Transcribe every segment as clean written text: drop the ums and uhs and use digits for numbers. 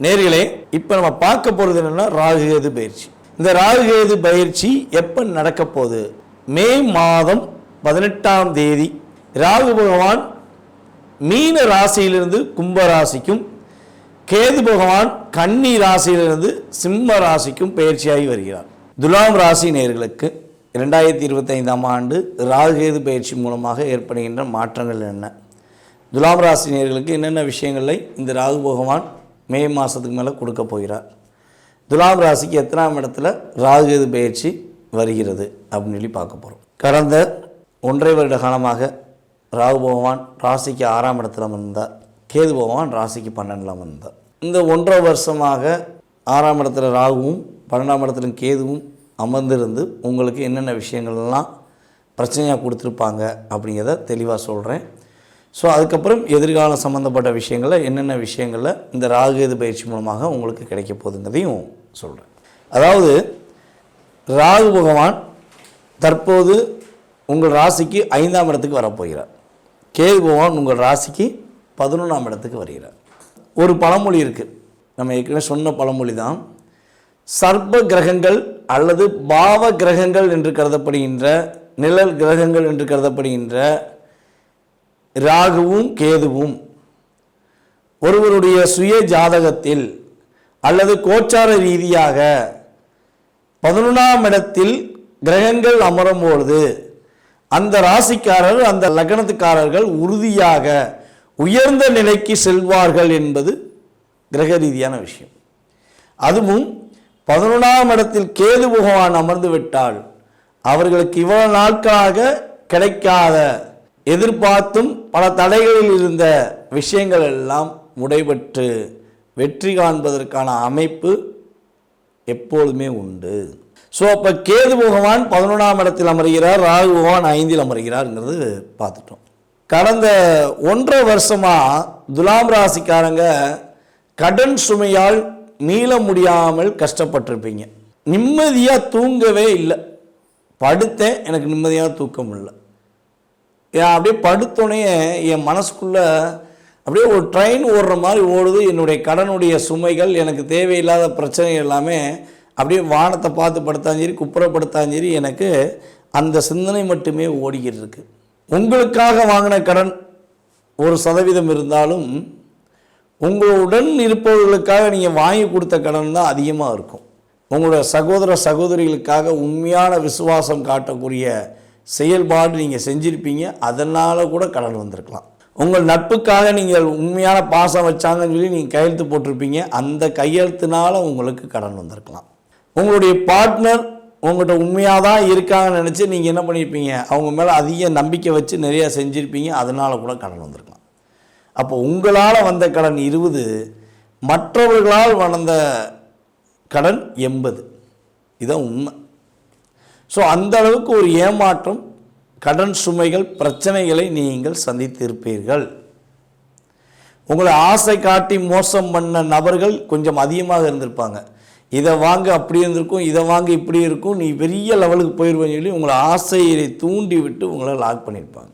நேர்களே, இப்போ நம்ம பார்க்க போகிறது என்னென்னா ராகுகேது பயிற்சி. இந்த ராகுகேது பயிற்சி எப்போ நடக்க போகுது? மே மாதம் 18ஆம் தேதி ராகு பகவான் மீன ராசியிலிருந்து கும்ப ராசிக்கும், கேது பகவான் கன்னி ராசியிலிருந்து சிம்ம ராசிக்கும் பயிற்சியாகி வருகிறார். துலாம் ராசி நேயர்களுக்கு 2025ஆம் ஆண்டு ராகுகேது பயிற்சி மூலமாக ஏற்படுகின்ற மாற்றங்கள் என்ன? துலாம் ராசி நேயர்களுக்கு என்னென்ன விஷயங்களை இந்த ராகு பகவான் மே மாதத்துக்கு மேலே கொடுக்க போகிறார்? துலாம் ராசிக்கு எத்தனாம் இடத்துல ராகுகேது பயிற்சி வருகிறது அப்படின்னு சொல்லி பார்க்க போகிறோம். கடந்த 1.5 வருட காலமாக ராகு பகவான் ராசிக்கு 6ஆம் இடத்துல வந்தார், கேது பகவான் ராசிக்கு 12ஆம் வந்தார். இந்த 1.5 வருஷமாக 6ஆம் இடத்துல ராகுவும் 12ஆம் இடத்துல கேதுவும் அமர்ந்திருந்து உங்களுக்கு என்னென்ன விஷயங்கள்லாம் பிரச்சனையாக கொடுத்துருப்பாங்க அப்படிங்கிறத தெளிவாக சொல்கிறேன். ஸோ அதுக்கப்புறம் எதிர்காலம் சம்மந்தப்பட்ட விஷயங்களில் என்னென்ன விஷயங்களில் இந்த ராகுகேது பயிற்சி மூலமாக உங்களுக்கு கிடைக்க போகுதுங்கிறதையும் சொல்கிறேன். அதாவது ராகு பகவான் தற்போது உங்கள் ராசிக்கு 5ஆம் இடத்துக்கு வரப்போகிறார். கேது பகவான் உங்கள் ராசிக்கு 11ஆம் இடத்துக்கு வருகிறார். ஒரு பழமொழி இருக்குது, நம்ம ஏற்கனவே சொன்ன பழமொழி தான். சர்ப்ப கிரகங்கள் அல்லது பாவ கிரகங்கள் என்று கருதப்படுகின்ற, நிழல் கிரகங்கள் என்று கருதப்படுகின்ற ராகுவும் கேதுவும் ஒருவருடைய சுய ஜாதகத்தில் அல்லது கோச்சார ரீதியாக 11ஆம் இடத்தில் கிரகங்கள் அமரும்பொழுது அந்த ராசிக்காரர், அந்த லக்னத்துக்காரர்கள் உறுதியாக உயர்ந்த நிலைக்கு செல்வார்கள் என்பது கிரக ரீதியான விஷயம். அதுவும் 11ஆம் இடத்தில் கேது பகவான் அமர்ந்து விட்டால் அவர்களுக்கு இவ்வளவு நாட்களாக கிடைக்காத, எதிர்பார்த்தும் பல தடைகளில் இருந்த விஷயங்கள் எல்லாம் முடைபெற்று வெற்றி காண்பதற்கான அமைப்பு எப்பொழுதுமே உண்டு. ஸோ அப்போ கேது பகவான் 11ஆம் இடத்தில் அமர்கிறார், ராகு பகவான் 5இல் அமர்கிறார்ங்கிறது பார்த்துட்டோம். கடந்த 1.5 வருஷமாக துலாம் ராசிக்காரங்க கடன் சுமையால் மீள முடியாமல் கஷ்டப்பட்டிருப்பீங்க. நிம்மதியாக தூங்கவே இல்லை. படுத்தேன், எனக்கு நிம்மதியாக தூக்கம் இல்லை. அப்படியே படுத்தோடனே என் மனசுக்குள்ளே அப்படியே ஒரு ட்ரெயின் ஓடுற மாதிரி ஓடுது. என்னுடைய கடனுடைய சுமைகள், எனக்கு தேவையில்லாத பிரச்சனை எல்லாமே அப்படியே வானத்தை பார்த்து படுத்தாலும் சரி, குப்புறப்படுத்தாலும் சரி, எனக்கு அந்த சிந்தனை மட்டுமே ஓடிக்கிட்டு இருக்கு. உங்களுக்காக வாங்கின கடன் 1% இருந்தாலும் உங்களுடன் இருப்பவர்களுக்காக நீங்கள் வாங்கி கொடுத்த கடன் தான் அதிகமாக இருக்கும். உங்களோட சகோதர சகோதரிகளுக்காக உண்மையான விசுவாசம் காட்டக்கூடிய செயல்பாடு நீங்கள் செஞ்சுருப்பீங்க, அதனால் கூட கடன் வந்திருக்கலாம். உங்கள் நட்புக்காக நீங்கள் உண்மையான பாசம் வச்சாங்கன்னு சொல்லி நீங்கள் கையெழுத்து போட்டிருப்பீங்க, அந்த கையெழுத்துனால உங்களுக்கு கடன் வந்திருக்கலாம். உங்களுடைய பார்ட்னர் உங்கள்கிட்ட உண்மையாக தான் இருக்காங்கன்னு நினச்சி நீங்கள் என்ன பண்ணியிருப்பீங்க, அவங்க மேலே அதிக நம்பிக்கை வச்சு நிறையா செஞ்சுருப்பீங்க, அதனால் கூட கடன் வந்திருக்கலாம். அப்போ உங்களால் வந்த கடன் 20, மற்றவர்களால் வந்த கடன் 80. இதுதான் உண்மை. ஸோ அந்த அளவுக்கு ஒரு ஏமாற்றம், கடன் சுமைகள், பிரச்சனைகளை நீங்கள் சந்தித்திருப்பீர்கள். உங்களை ஆசை காட்டி மோசம் பண்ண நபர்கள் கொஞ்சம் அதிகமாக இருந்திருப்பாங்க. இதை வாங்க அப்படி இருந்திருக்கும், இதை வாங்க இப்படி இருக்கும், நீ பெரிய லெவலுக்கு போயிடுவேன்னு சொல்லி உங்களை ஆசையை தூண்டி விட்டு உங்களை லாக் பண்ணியிருப்பாங்க.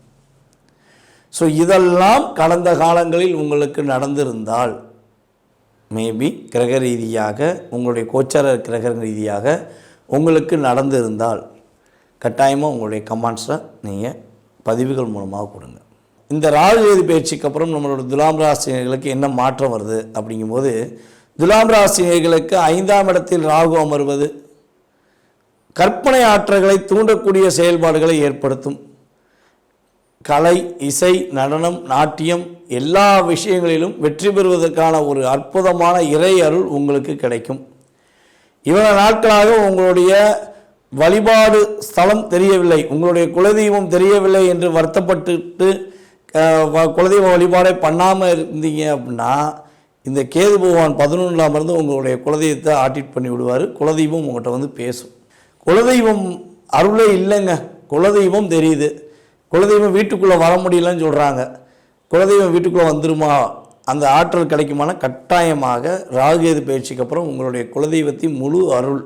ஸோ இதெல்லாம் கடந்த காலங்களில் உங்களுக்கு நடந்திருந்தால், மேபி கிரக ரீதியாக, உங்களுடைய கோச்சார கிரக ரீதியாக உங்களுக்கு நடந்திருந்தால் கட்டாயமாக உங்களுடைய கமெண்ட்ஸை நீங்கள் பதிவுகள் மூலமாக கொடுங்க. இந்த ராகுகேது பயிற்சிக்கு அப்புறம் நம்மளோட துலாம் ராசினியர்களுக்கு என்ன மாற்றம் வருது அப்படிங்கும்போது, துலாம் ராசினியர்களுக்கு 5ஆம் இடத்தில் ராகு அமர்வது கற்பனை ஆற்றல்களை தூண்டக்கூடிய செயல்பாடுகளை ஏற்படுத்தும். கலை, இசை, நடனம், நாட்டியம் எல்லா விஷயங்களிலும் வெற்றி பெறுவதற்கான ஒரு அற்புதமான இறை அருள் உங்களுக்கு கிடைக்கும். இவ்வளவு நாட்களாக உங்களுடைய வழிபாடு ஸ்தலம் தெரியவில்லை, உங்களுடைய குலதெய்வம் தெரியவில்லை என்று வருத்தப்பட்டு குலதெய்வ வழிபாடை பண்ணாமல் இருந்தீங்க அப்படின்னா, இந்த கேது பகவான் 11ஆம் இருந்து உங்களுடைய குலதெய்வத்தை ஆட்டிட் பண்ணி விடுவார். குலதெய்வம் உங்கள்கிட்ட வந்து பேசும். குலதெய்வம் அருளே இல்லைங்க, குலதெய்வம் தெரியுது. குலதெய்வம் வீட்டுக்குள்ளே வர முடியலன்னு சொல்கிறாங்க. குலதெய்வம் வீட்டுக்குள்ளே வந்துருமா, அந்த ஆற்றல் கிடைக்குமான? கட்டாயமாக ராகுகேது பயிற்சிக்கு அப்புறம் உங்களுடைய குலதெய்வத்தின் முழு அருள்,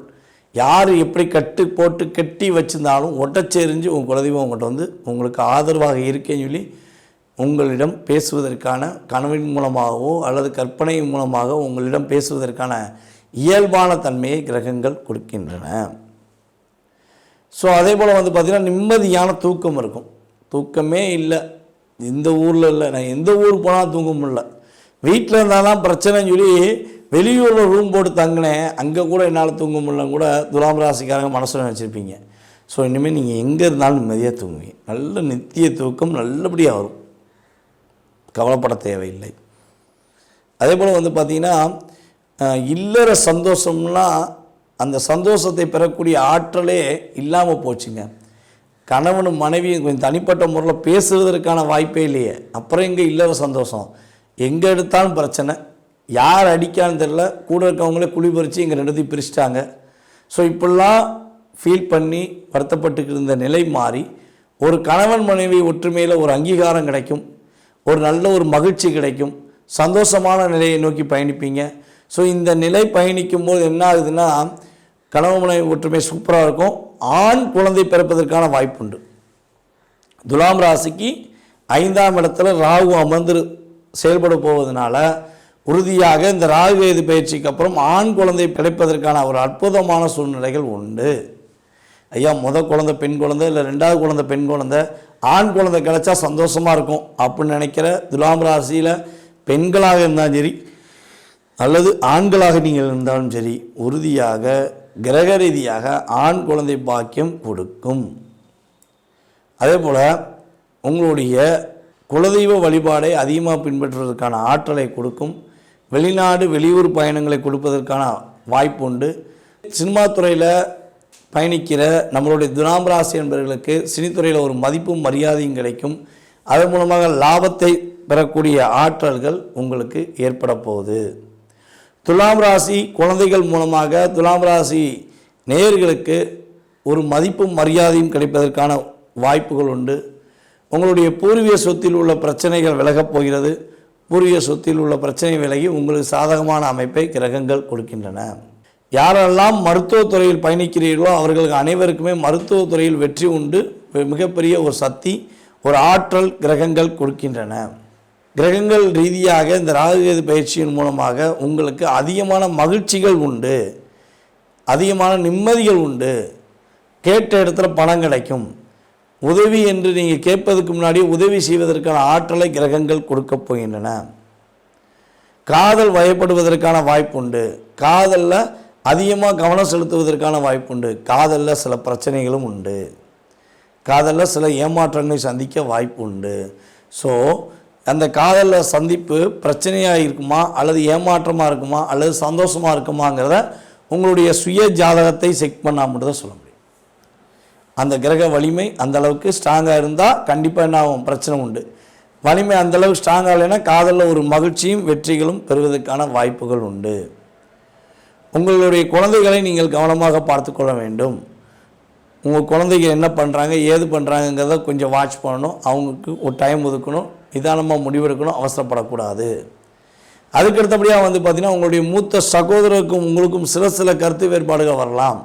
யார் எப்படி கட்டு போட்டு கட்டி வச்சுருந்தாலும் ஒட்டச்செறிஞ்சு உங்கள் குலதெய்வம் உங்கள்கிட்ட வந்து உங்களுக்கு ஆதரவாக இருக்கேன்னு சொல்லி உங்களிடம் பேசுவதற்கான கனவின் மூலமாகவோ அல்லது கற்பனை மூலமாக உங்களிடம் பேசுவதற்கான இயல்பான தன்மையை கிரகங்கள் கொடுக்கின்றன. ஸோ அதே போல் பார்த்திங்கன்னா நிம்மதியான தூக்கம் இருக்கும். தூக்கமே இல்லை, இந்த ஊரில் இல்லை, நான் எந்த ஊருக்கு போனால் தூங்க முடியல, வீட்டில் இருந்தாலும் பிரச்சனைன்னு சொல்லி வெளியூரில் ரூம் போட்டு தங்கினேன், அங்கே கூட என்னால் தூங்க முடியலன்னு கூட துலாம் ராசிக்காரங்க மனசில் நினச்சிருப்பீங்க. ஸோ இனிமேல் நீங்கள் எங்கே இருந்தாலும் நிம்மதியாக தூங்குவீங்க. நல்ல நித்திய தூக்கம் நல்லபடியாக வரும், கவலைப்பட தேவையில்லை. அதே போல் பார்த்திங்கன்னா இல்லற சந்தோஷம்லாம் அந்த சந்தோஷத்தை பெறக்கூடிய ஆற்றலே இல்லாமல் போச்சுங்க. கணவனும் மனைவியும் கொஞ்சம் தனிப்பட்ட முறையில் பேசுவதற்கான வாய்ப்பே இல்லையே. அப்புறம் எங்கே இல்லற சந்தோஷம்? எங்கே எடுத்தாலும் பிரச்சனை, யார் அடிக்கான்னு தெரில, கூட இருக்கவங்களே குழி பறித்து எங்கள் ரெண்டுத்தையும் பிரிச்சிட்டாங்க. ஸோ இப்படிலாம் ஃபீல் பண்ணி வருத்தப்பட்டு இருந்த நிலை மாறி ஒரு கணவன் மனைவி ஒற்றுமையில் ஒரு அங்கீகாரம் கிடைக்கும், ஒரு நல்ல ஒரு மகிழ்ச்சி கிடைக்கும், சந்தோஷமான நிலையை நோக்கி பயணிப்பீங்க. ஸோ இந்த நிலை பயணிக்கும் போது என்ன ஆகுதுன்னா கணவன் மனைவி ஒற்றுமை சூப்பராக இருக்கும். ஆண் குழந்தை பிறப்பதற்கான வாய்ப்பு உண்டு. துலாம் ராசிக்கு 5ஆம் இடத்துல ராகு அமர்ந்து செயல்பட போவதனால உறுதியாக இந்த ராகு கேது பயிற்சிக்கு அப்புறம் ஆண் குழந்தை கிடைப்பதற்கான ஒரு அற்புதமான சூழ்நிலைகள் உண்டு. ஐயா, குழந்தை பெண் குழந்தை இல்லை 2வது குழந்தை பெண் குழந்தை, ஆண் குழந்தை கிடைச்சா சந்தோஷமாக இருக்கும் அப்படின்னு நினைக்கிற துலாம் ராசியில் பெண்களாக இருந்தாலும் சரி அல்லது ஆண்களாக நீங்கள் இருந்தாலும் சரி, உறுதியாக கிரக ரீதியாக ஆண் குழந்தை பாக்கியம் கொடுக்கும். அதே போல் உங்களுடைய குலதெய்வ வழிபாடை அதிகமாக பின்பற்றுவதற்கான ஆற்றலை கொடுக்கும். வெளிநாடு வெளியூர் பயணங்களை கொடுப்பதற்கான வாய்ப்பு உண்டு. சினிமா துறையில் பயணிக்கிற நம்மளுடைய துலாம் ராசி என்பவர்களுக்கு சினித்துறையில் ஒரு மதிப்பும் மரியாதையும் கிடைக்கும். அதன் மூலமாக லாபத்தை பெறக்கூடிய ஆற்றல்கள் உங்களுக்கு ஏற்பட போகுது. துலாம் ராசி குழந்தைகள் மூலமாக துலாம் ராசி நேயர்களுக்கு ஒரு மதிப்பும் மரியாதையும் கிடைப்பதற்கான வாய்ப்புகள் உண்டு. உங்களுடைய பூர்வீக சொத்தில் உள்ள பிரச்சனைகள் விலகப் போகிறது. பூர்வீக சொத்தில் உள்ள பிரச்சனை விலகி உங்களுக்கு சாதகமான அமைப்பை கிரகங்கள் கொடுக்கின்றன. யாரெல்லாம் மருத்துவத்துறையில் பயணிக்கிறீர்களோ அவர்களுக்கு அனைவருக்குமே மருத்துவத்துறையில் வெற்றி உண்டு. மிகப்பெரிய ஒரு சக்தி, ஒரு ஆற்றல் கிரகங்கள் கொடுக்கின்றன. கிரகங்கள் ரீதியாக இந்த ராகு கேது பயிற்சியின் மூலமாக உங்களுக்கு அதிகமான மகிழ்ச்சிகள் உண்டு, அதிகமான நிம்மதிகள் உண்டு. கேட்ட இடத்துல பணம் கிடைக்கும். உதவி என்று நீங்கள் கேட்பதற்கு முன்னாடி உதவி செய்வதற்கான ஆற்றலை கிரகங்கள் கொடுக்கப் போகின்றன. காதல் வயப்படுவதற்கான வாய்ப்பு உண்டு. காதலில் அதிகமாக கவனம் செலுத்துவதற்கான வாய்ப்பு உண்டு. காதலில் சில பிரச்சனைகளும் உண்டு. காதலில் சில ஏமாற்றங்களை சந்திக்க வாய்ப்பு உண்டு. ஸோ அந்த காதலில் சந்திப்பு பிரச்சனையாக இருக்குமா அல்லது ஏமாற்றமாக இருக்குமா அல்லது சந்தோஷமாக இருக்குமாங்கிறத உங்களுடைய சுய ஜாதகத்தை செக் பண்ணால் மட்டும் தான் சொல்ல முடியும். அந்த கிரக வலிமை அந்தளவுக்கு ஸ்ட்ராங்காக இருந்தால் கண்டிப்பாக என்ன ஆகும், பிரச்சனை உண்டு. வலிமை அந்தளவுக்கு ஸ்ட்ராங்காக இல்லைன்னா காதலில் ஒரு மகிழ்ச்சியும் வெற்றிகளும் பெறுவதற்கான வாய்ப்புகள் உண்டு. உங்களுடைய குழந்தைகளை நீங்கள் கவனமாக பார்த்து கொள்ள வேண்டும். உங்கள் குழந்தைங்க என்ன பண்ணுறாங்க ஏது பண்ணுறாங்கங்கிறத கொஞ்சம் வாட்ச் பண்ணணும். அவங்களுக்கு ஒரு டைம் ஒதுக்கணும், நிதானமாக முடிவெடுக்கணும், அவசரப்படக்கூடாது. அதுக்கடுத்தபடியாக பார்த்திங்கன்னா உங்களுடைய மூத்த சகோதரருக்கும் உங்களுக்கும் சில கருத்து வேறுபாடுகள் வரலாம்.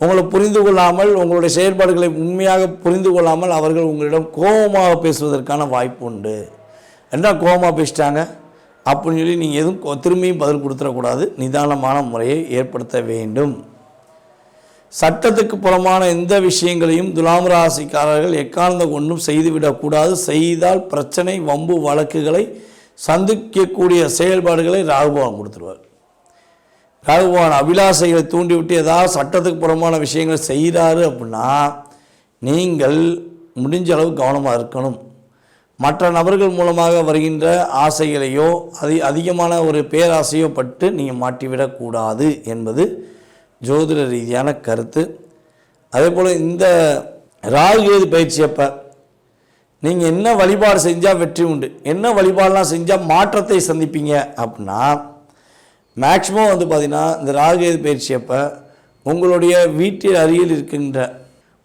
உங்களை புரிந்து கொள்ளாமல், உங்களுடைய செயல்பாடுகளை உண்மையாக புரிந்து கொள்ளாமல் அவர்கள் உங்களிடம் கோபமாக பேசுவதற்கான வாய்ப்பு உண்டு. என்ன கோபமாக பேசிட்டாங்க அப்படின்னு சொல்லி நீங்கள் எதுவும் திரும்பியும் பதில் கொடுத்துடக்கூடாது. நிதானமான முறையை ஏற்படுத்த வேண்டும். சட்டத்துக்கு புறமான எந்த விஷயங்களையும் துலாம் ராசிக்காரர்கள் எக்காரணத்தை கொண்டும் செய்துவிடக்கூடாது. செய்தால் பிரச்சனை, வம்பு, வழக்குகளை சந்திக்கக்கூடிய செயல்பாடுகளை ராகுபவான் கொடுத்துருவார். ராகுபவான் அபிலாசைகளை தூண்டிவிட்டு ஏதாவது சட்டத்துக்கு புறமான விஷயங்களை செய்கிறாரு அப்படின்னா நீங்கள் முடிஞ்ச அளவு கவனமாக இருக்கணும். மற்ற நபர்கள் மூலமாக வருகின்ற ஆசைகளையோ அதிகமான ஒரு பேராசையோ பட்டு நீங்கள் மாட்டிவிடக்கூடாது என்பது ஜோதிட ரீதியான கருத்து. அதே போல் இந்த ராகு கேது பயிற்சி அப்போ நீங்கள் என்ன வழிபாடு செஞ்சால் வெற்றி உண்டு, என்ன வழிபாடெலாம் செஞ்சால் மாற்றத்தை சந்திப்பீங்க அப்படின்னா மேக்ஸிமம் பார்த்திங்கன்னா இந்த ராகு கேது பயிற்சி அப்போ உங்களுடைய வீட்டில் அருகில் இருக்கின்ற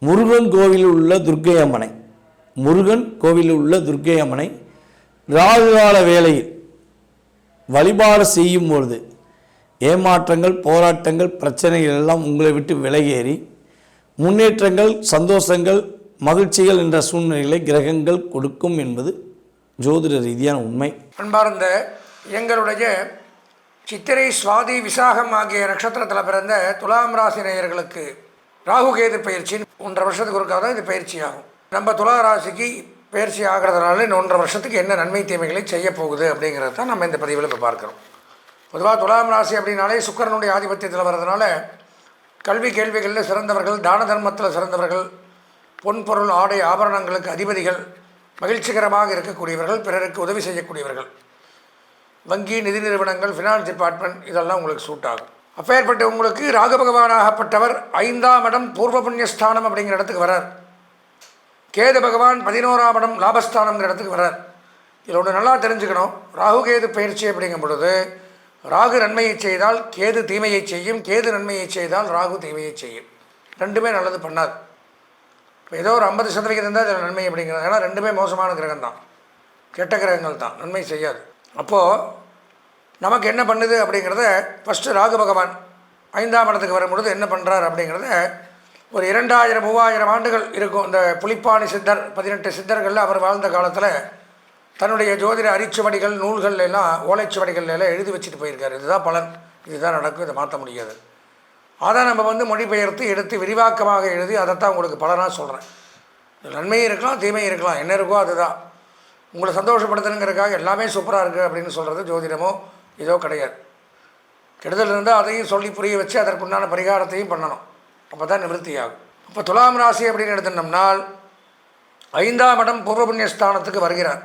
முருகன் கோவிலில் உள்ள துர்க்கை அம்மனை, முருகன் கோவிலில் உள்ள துர்க்கை அம்மனை ராகுகால வேளையில் வழிபாடு செய்யும் பொழுது ஏமாற்றங்கள், போராட்டங்கள், பிரச்சனைகள் எல்லாம் உங்களை விட்டு விலகேறி முன்னேற்றங்கள், சந்தோஷங்கள், மகிழ்ச்சிகள் என்ற சூழ்நிலைகளை கிரகங்கள் கொடுக்கும் என்பது ஜோதிட ரீதியான உண்மை. அன்பார்ந்த எங்களுடைய சித்திரை, சுவாதி, விசாகம் ஆகிய நட்சத்திரத்தில் பிறந்த துலாம் ராசி நேயர்களுக்கு ராகுகேது பயிற்சி 1.5 வருஷத்துக்கு ஒருக்காக தான் இது பயிற்சி ஆகும். நம்ம துலா ராசிக்கு பயிற்சி ஆகிறதுனால இந்த 1.5 வருஷத்துக்கு என்ன நன்மை தீமைகளை செய்ய போகுது அப்படிங்கிறது தான் நம்ம இந்த பதிவில் இப்போ பார்க்குறோம். பொதுவாக துலாம் ராசி அப்படின்னாலே சுக்கிரனுடைய ஆதிபத்தியத்தில் வர்றதுனால கல்வி கேள்விகளில் சிறந்தவர்கள், தான தர்மத்தில் சிறந்தவர்கள், பொன் பொருள் ஆடை ஆபரணங்களுக்கு அதிபதிகள், மகிழ்ச்சிகரமாக இருக்கக்கூடியவர்கள், பிறருக்கு உதவி செய்யக்கூடியவர்கள், வங்கி, நிதி நிறுவனங்கள், ஃபினான்ஸ் டிபார்ட்மெண்ட் இதெல்லாம் உங்களுக்கு சூட் ஆகும். அப்பேற்பட்ட உங்களுக்கு ராகு பகவானாகப்பட்டவர் 5ஆம் இடம் பூர்வ புண்ணியஸ்தானம் அப்படிங்கிற இடத்துக்கு வரார். கேது பகவான் 11ஆம் இடம் லாபஸ்தானம்ங்கிற இடத்துக்கு வரார். இதில் ஒன்று நல்லா தெரிஞ்சுக்கணும். ராகு கேது பயிற்சி அப்படிங்கும் பொழுது ராகு நன்மையை செய்தால் கேது தீமையை செய்யும், கேது நன்மையை செய்தால் ராகு தீமையை செய்யும். ரெண்டுமே நல்லது பண்ணாது. இப்போ ஏதோ ஒரு 50% தான் இதில் நன்மை அப்படிங்கிறது. ஏன்னா ரெண்டுமே மோசமான கிரகம் தான், கெட்ட கிரகங்கள் தான், நன்மை செய்யாது. அப்போது நமக்கு என்ன பண்ணுது அப்படிங்கிறத ஃபஸ்ட்டு ராகு பகவான் 5ஆம் இடத்துக்கு வரும்பொழுது என்ன பண்ணுறார் அப்படிங்கிறத ஒரு 2000-3000 ஆண்டுகள் இருக்கும். இந்த புலிப்பாணி சித்தர் 18 சித்தர்களில் அவர் வாழ்ந்த காலத்தில் தன்னுடைய ஜோதிட அரிச்சுவடிகள், நூல்கள் எல்லாம், ஓலைச்சுவடிகள் எல்லாம் எழுதி வச்சுட்டு போயிருக்காரு. இதுதான் பலன், இதுதான் நடக்கும், இதை மாற்ற முடியாது. அதை நம்ம மொழிபெயர்த்து எடுத்து விரிவாக்கமாக எழுதி அதைத்தான் உங்களுக்கு பலனாக சொல்கிறேன். நன்மையும் இருக்கலாம், தீமையும் இருக்கலாம், என்ன இருக்கோ அதுதான். உங்களை சந்தோஷப்படுத்தணுங்கிறதுக்காக எல்லாமே சூப்பராக இருக்குது அப்படின்னு சொல்கிறது ஜோதிடமோ இதோ கிடையாது. கெடுதல் இருந்தால் அதையும் சொல்லி புரிய வச்சு அதற்குண்டான பரிகாரத்தையும் பண்ணணும். அப்போ தான் நிவர்த்தி ஆகும். இப்போ துலாம் ராசி அப்படின்னு எடுத்துட்டோம்னால் 5ஆம் இடம் பூர்வ புண்ணியஸ்தானத்துக்கு வருகிறார்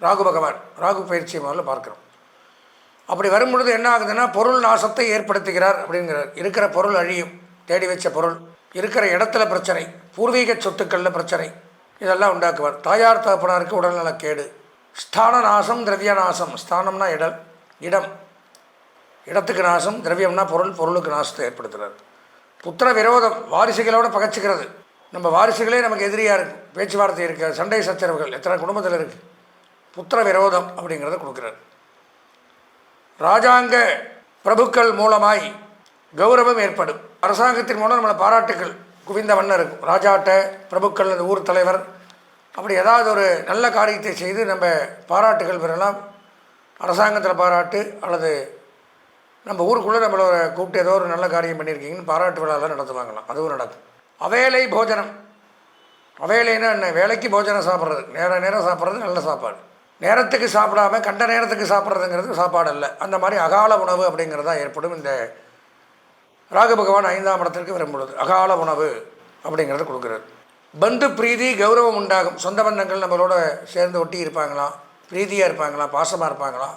ராகு பகவான். ராகு பயிற்சியை முதல்ல பார்க்குறோம். அப்படி வரும்பொழுது என்ன ஆகுதுன்னா பொருள் நாசத்தை ஏற்படுத்துகிறார் அப்படிங்கிறார். இருக்கிற பொருள் அழியும், தேடி வச்ச பொருள், இருக்கிற இடத்துல பிரச்சனை, பூர்வீக சொத்துக்களில் பிரச்சனை, இதெல்லாம் உண்டாக்குவார். தாயார் தகப்பனாருக்கு உடல்நலக்கேடு, ஸ்தான நாசம், திரவிய நாசம். ஸ்தானம்னா இடம், இடத்துக்கு நாசம், திரவியம்னா பொருள், பொருளுக்கு நாசத்தை ஏற்படுத்துகிறார். புத்திர விரோதம், வாரிசுகளோடு பகச்சிக்கிறது. நம்ம வாரிசுகளே நமக்கு எதிரியாக இருக்குது, பேச்சுவார்த்தை இருக்குது, சண்டை சச்சரவுகள் எத்தனை குடும்பத்தில் இருக்குது. புத்திர விரோதம் அப்படிங்கிறத கொடுக்குறார். ராஜாங்க பிரபுக்கள் மூலமாய் கௌரவம் ஏற்படும். அரசாங்கத்தின் மூலம் நம்மளை பாராட்டுக்கள் குவிந்த வண்ணம் இருக்கும். ராஜாட்ட, பிரபுக்கள், ஊர் தலைவர், அப்படி ஏதாவது ஒரு நல்ல காரியத்தை செய்து நம்ம பாராட்டுகள் பெறலாம். அரசாங்கத்தில் பாராட்டு, அல்லது நம்ம ஊருக்குள்ளே நம்மளோட கூப்பிட்டு ஏதோ ஒரு நல்ல காரியம் பண்ணியிருக்கீங்கன்னு பாராட்டு விழாலாம் நடத்துவாங்களாம், அதுவும் நடக்கும். அவேளை போஜனம், அவேளைன்னா என்ன? வேலைக்கு போஜனம் சாப்பிட்றது, நேரம் சாப்பிட்றது நல்ல சாப்பாடு. நேரத்துக்கு சாப்பிடாம கண்ட நேரத்துக்கு சாப்பிட்றதுங்கிறது சாப்பாடு அல்ல. அந்த மாதிரி அகால உணவு அப்படிங்கிறதா ஏற்படும். இந்த ராகு பகவான் 5ஆம் இடத்திற்கு வரும்பொழுது அகால உணவு அப்படிங்கிறத கொடுக்குறாரு. பந்து பிரீதி, கௌரவம் உண்டாகும். சொந்த பந்தங்கள் நம்மளோட சேர்ந்து ஒட்டி இருப்பாங்களாம், பிரீதியாக இருப்பாங்களாம், பாசமாக இருப்பாங்களாம்,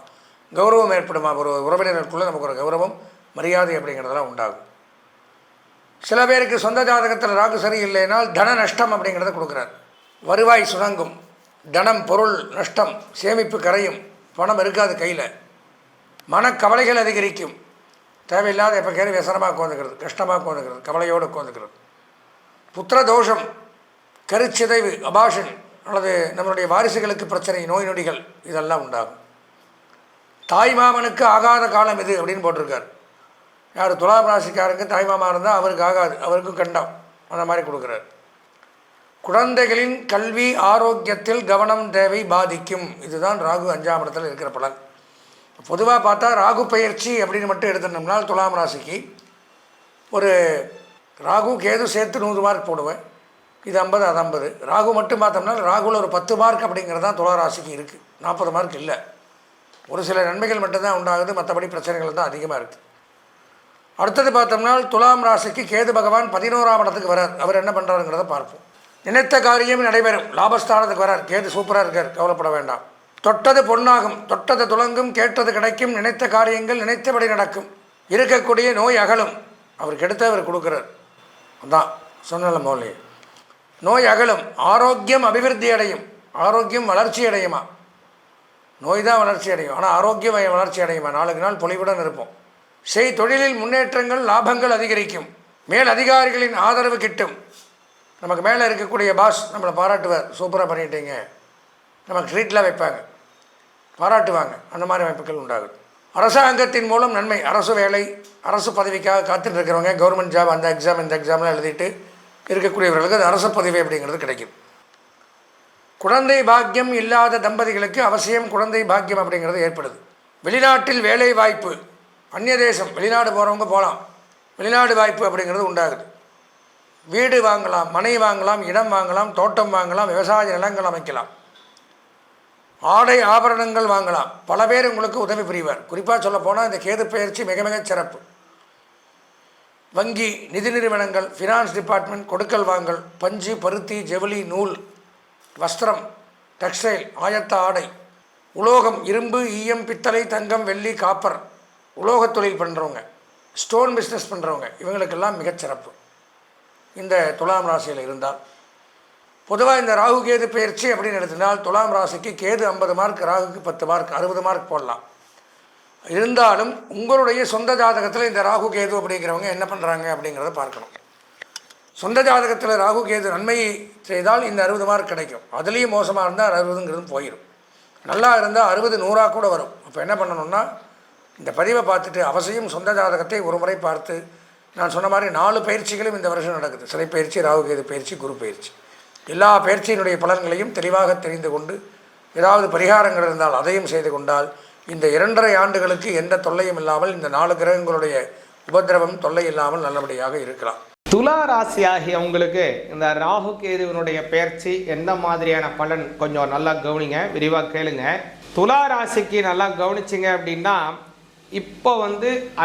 கௌரவம் ஏற்படுமா. ஒரு உறவினர்களுக்குள்ளே நமக்கு ஒரு கௌரவம், மரியாதை அப்படிங்கிறதெல்லாம் உண்டாகும். சில பேருக்கு சொந்த ஜாதகத்தில் ராகு சரி இல்லைனால் தன நஷ்டம் அப்படிங்கிறத கொடுக்குறார். வருவாய் சுணங்கும், தனம் பொருள் நஷ்டம், சேமிப்பு கரையும், பணம் இருக்காது கையில், மனக்கவலைகள் அதிகரிக்கும், தேவையில்லாத எப்போ கேள்வி விசனமாக உட்காந்துக்கிறது, கஷ்டமாக உட்காந்துக்கிறது, கவலையோடு உட்காந்துக்கிறது. புத்திர தோஷம், கருச்சிதைவு, அபாஷன், அல்லது நம்மளுடைய வாரிசுகளுக்கு பிரச்சனை, நோய் நொடிகள் இதெல்லாம் உண்டாகும். தாய் மாமனுக்கு ஆகாத காலம் இது அப்படின்னு போட்டிருக்கார். யார்? துலாம் ராசிக்காரங்க தாய் மாமா இருந்தால் அவருக்கு ஆகாது, அவருக்கும் கண்டம், அந்த மாதிரி கொடுக்குறார். குழந்தைகளின் கல்வி ஆரோக்கியத்தில் கவனம் தேவை, பாதிக்கும். இதுதான் ராகு 5ஆம் இடத்தில் இருக்கிற பலன். பொதுவாக பார்த்தா ராகு பயிற்சி அப்படின்னு மட்டும் எடுத்துட்டோம்னால் துலாம் ராசிக்கு ஒரு ராகு கேது சேர்த்து 100 மார்க் போடுவேன். இது 50, அது 50. ராகு மட்டும் பார்த்தோம்னா ராகுவில் ஒரு 10 மார்க் அப்படிங்கிறது தான் துலா ராசிக்கு இருக்குது. 40 மார்க் இல்லை. ஒரு சில நன்மைகள் மட்டும்தான் உண்டாகுது, மற்றபடி பிரச்சனைகள் தான் அதிகமாக இருக்குது. அடுத்தது பார்த்தோம்னா துலாம் ராசிக்கு கேது பகவான் 11ஆம் இடத்துக்கு வரார். அவர் என்ன பண்ணுறாருங்கிறத பார்ப்போம். நினைத்த காரியம் நடைபெறும், லாபஸ்தானத்துக்கு வரார். கேது சூப்பராக இருக்கார், கவலைப்பட வேண்டாம். தொட்டது பொன்னாகும், தொட்டது துலங்கும், கேட்டது கிடைக்கும், நினைத்த காரியங்கள் நினைத்தபடி நடக்கும், இருக்கக்கூடிய நோய் அகலும். அவருக்கு எடுத்து அவர் கொடுக்குறார். அதான் சொன்ன மோலி, நோய் அகலும், ஆரோக்கியம் அபிவிருத்தி அடையும். ஆரோக்கியம் வளர்ச்சி அடையுமா? நோய் தான் வளர்ச்சி அடையும், ஆனால் ஆரோக்கியம் வளர்ச்சி அடையுமா? நாளுக்கு நாள் பொலிவுடன் இருப்போம். செய் தொழிலில் முன்னேற்றங்கள், லாபங்கள் அதிகரிக்கும். மேல் அதிகாரிகளின் ஆதரவு கிட்டும். நமக்கு மேலே இருக்கக்கூடிய பாஸ் நம்மளை பாராட்டுவார், சூப்பராக பண்ணிட்டீங்க, நமக்கு ட்ரீட்லாம் வைப்பாங்க, பாராட்டுவாங்க. அந்த மாதிரி வாய்ப்புகள் உண்டாகுது. அரசாங்கத்தின் மூலம் நன்மை, அரசு வேலை, அரசு பதவிக்காக காத்துட்டு இருக்கிறவங்க, கவர்மெண்ட் ஜாப், அந்த எக்ஸாம் இந்த எக்ஸாம்லாம் எழுதிட்டு இருக்கக்கூடியவர்களுக்கு அது அரசு பதவி அப்படிங்கிறது கிடைக்கும். குழந்தை பாக்கியம் இல்லாத தம்பதிகளுக்கு அவசியம் குழந்தை பாக்கியம் அப்படிங்கிறது ஏற்படுது. வெளிநாட்டில் வேலை வாய்ப்பு, அந்நிய தேசம் வெளிநாடு போகிறவங்க போகலாம், வெளிநாடு வாய்ப்பு அப்படிங்கிறது உண்டாகுது. வீடு வாங்கலாம், மனை வாங்கலாம், இடம் வாங்கலாம், தோட்டம் வாங்கலாம், விவசாய நிலங்கள் அமைக்கலாம், ஆடை ஆபரணங்கள் வாங்கலாம். பல பேர் உங்களுக்கு உதவி புரிவார். குறிப்பாக சொல்ல போனால் இந்த கேது பயிற்சி மிக மிக சிறப்பு. வங்கி, நிதி நிறுவனங்கள், ஃபினான்ஸ் டிபார்ட்மெண்ட், கொடுக்கல் வாங்கல், பஞ்சு, பருத்தி, ஜவுளி, நூல், வஸ்திரம், டெக்ஸ்டைல், ஆயத்த ஆடை, உலோகம், இரும்பு, ஈயம், பித்தளை, தங்கம், வெள்ளி, காப்பர், உலோகத் தொழில் பண்ணுறவங்க, ஸ்டோன் பிஸ்னஸ் பண்ணுறவங்க, இவங்களுக்கெல்லாம் மிகச்சிறப்பு இந்த துலாம் ராசியில் இருந்தால். பொதுவாக இந்த ராகு கேது பயிற்சி அப்படின்னு எடுத்தினால் துலாம் ராசிக்கு கேது 50 மார்க், ராகுக்கு 10 மார்க், 60 மார்க் போடலாம். இருந்தாலும் உங்களுடைய சொந்த ஜாதகத்தில் இந்த ராகு கேது அப்படிங்கிறவங்க என்ன பண்ணுறாங்க அப்படிங்கிறத பார்க்கணும். சொந்த ஜாதகத்தில் ராகு கேது நன்மை செய்தால் இந்த 60 மார்க் கிடைக்கும். அதுலேயும் மோசமாக இருந்தால் 60ங்கிறதும் போயிடும். நல்லா இருந்தால் 60 100 கூட வரும். அப்போ என்ன பண்ணணும்னா இந்த பதிவை பார்த்துட்டு அவசியம் சொந்த ஜாதகத்தை ஒரு முறை பார்த்து, நான் சொன்ன மாதிரி 4 பயிற்சிகளும் இந்த வருஷம் நடக்குது. சிறை பயிற்சி, ராகு கேது பயிற்சி, குரு பயிற்சி, எல்லா பயிற்சியினுடைய பலன்களையும் தெளிவாக தெரிந்து கொண்டு ஏதாவது பரிகாரங்கள் இருந்தால் அதையும் செய்து கொண்டால் இந்த 2.5 ஆண்டுகளுக்கு எந்த தொல்லையும் இல்லாமல், இந்த 4 கிரகங்களுடைய உபதிரவம் தொல்லை இல்லாமல் நல்லபடியாக இருக்கலாம். துலா ராசியாகிய உங்களுக்கு இந்த ராகு கேதுவினுடைய பயிற்சி எந்த மாதிரியான பலன் கொஞ்சம் நல்லா கவனிங்க, விரிவாக கேளுங்க. துலா ராசிக்கு நல்லா கவனிச்சிங்க அப்படின்னா, இப்போ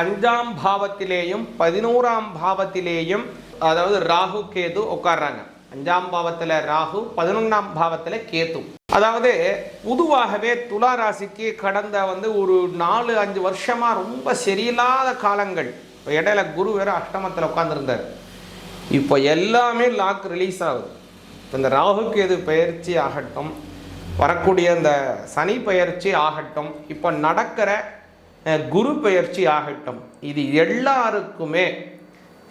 5ஆம் பாவத்திலேயும் 11ஆம் பாவத்திலேயும் அதாவது ராகு கேது உட்கார்றாங்க. 5ஆம் பாவத்தில் ராகு, 11ஆம் பாவத்தில் கேது. அதாவது பொதுவாகவே துலா ராசிக்கு கடந்த ஒரு 4-5 வருஷமா ரொம்ப சரியில்லாத காலங்கள். இப்போ இடையில குரு வேற அஷ்டமத்தில் உட்கார்ந்துருந்தார். இப்போ எல்லாமே லாக் ரிலீஸ் ஆகுது. இந்த ராகு கேது பயிற்சி ஆகட்டும், வரக்கூடிய இந்த சனி பயிற்சி ஆகட்டும், இப்போ நடக்கிற குரு பயிற்சி ஆகட்டும், இது எல்லாருக்குமே